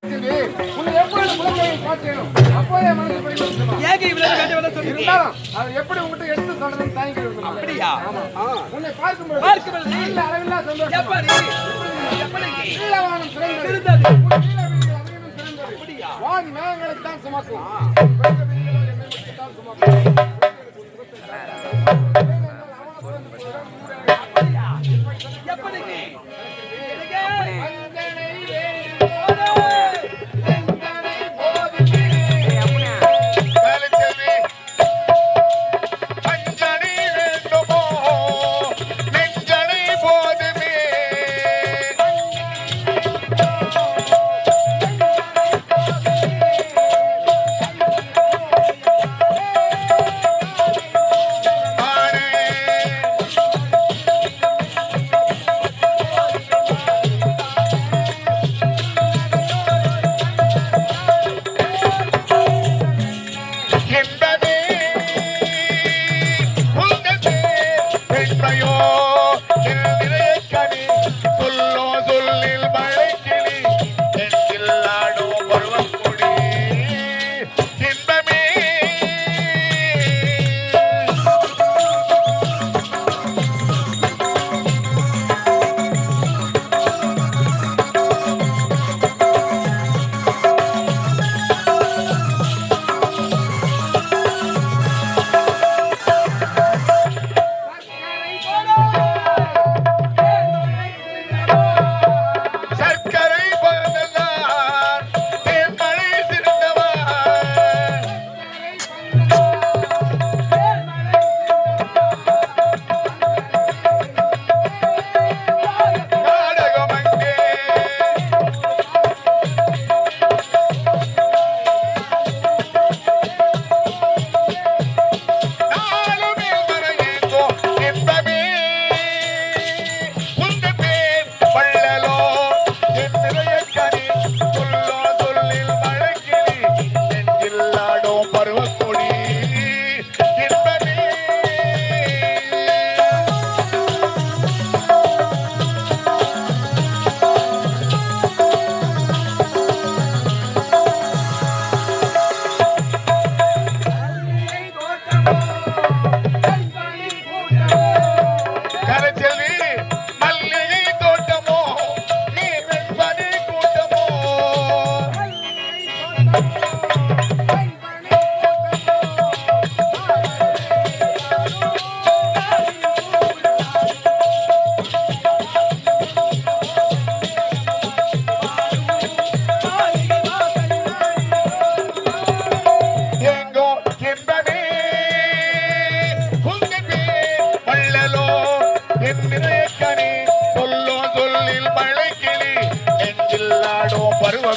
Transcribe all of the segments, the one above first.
உன்னை எப்பொழுது குழந்தையை பார்த்தேனோ அப்போதே மனசு படிக்கணும். ஏக இவ்வளவு வேண்டியவள சொல்லுங்க. இருந்தாலும் அது எப்படி உங்ககிட்ட எடுத்து சொல்றதுன்னு தயங்கி இருக்கு. அப்படியா? உன்னை பார்க்கும்போது இல்ல அளவில்லா சந்தோஷம். எப்படி நீலவானம் சிறந்தது. வான் மேகங்களை தான் சுமக்கும். எப்படி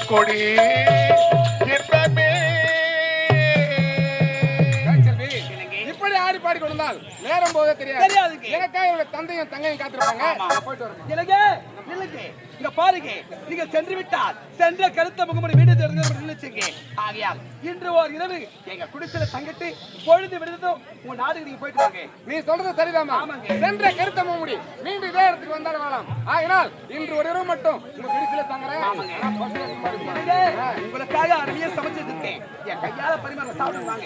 கொடி இப்படி ஆடி பாடி கொண்டால் நேரம் போக தெரியாது. எனக்காக இவங்க தந்தையும் தங்கையும் காத்திருப்பாங்க. போயிட்டு வரணும். இங்க பாருங்க, நீங்க சென்று விட்டால் சென்ற கருத்த முகமுடி வீடு நினைச்சுங்க. ஆகையால் இன்று ஒரு இரவு எங்க குடிசையில தங்கிட்டு பொழுது விடுதோ உங்க நாடுக்கு நீங்க போயிட்டு வாங்க. நீ சொல்றது சரிதாமா. சென்ற கருத்த முகமுடி மீண்டும் இதே இடத்துக்கு வந்தாலும் வரலாம். ஆகினால் இன்று ஒரு இரவு மட்டும் உங்க குடிசையில தங்குறேன். உங்களுக்காக அருமையா சமைச்சு வச்சிருக்கேன். என் கையால பரிமாற சாப்பிடுவாங்க.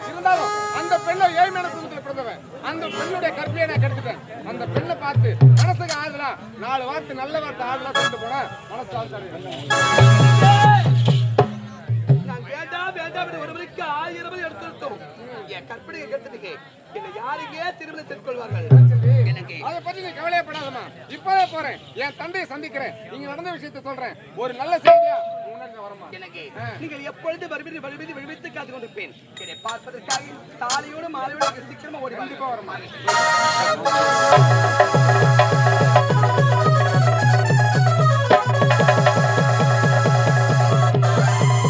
இருந்தாலும் அந்த பெண்ணை ஏழ்மையான குடும்பத்தில் பிறந்தவன். அந்த பெண்ணுடைய கற்பியை நான் கெடுத்துட்டேன். அந்த பெண்ணை பார்த்து மனசுக்கு ஆறுதலா 4 வார்த்தை நல்ல வார்த்தை ஆறுதலா சொல்லிட்டு போனேன். மனசு ஆறுதல் வேண்டாம் என்று ஒருவருக்கு 1000 எடுத்துட்டோம். என் கற்பனையை கேட்டதுக்கு என்னை யாருக்கே திருமணம் செய்து கொள்வார்கள். எனக்கு அதை பற்றி நீ கவலையப்படாதம்மா. இப்பவே போறேன், என் தந்தையை சந்திக்கிறேன், இங்க நடந்த விஷயத்தை சொல்றேன். ஒரு நல்ல செய்தியா முன்னாடி வரமா. எனக்கு நீங்கள் எப்பொழுது விடுவித்து காத்துக் கொண்டிருப்பேன். என்னை பார்ப்பதற்காக தாலியோடு மாலையோடு சீக்கிரமா ஓடி கண்டிப்பா வரமா.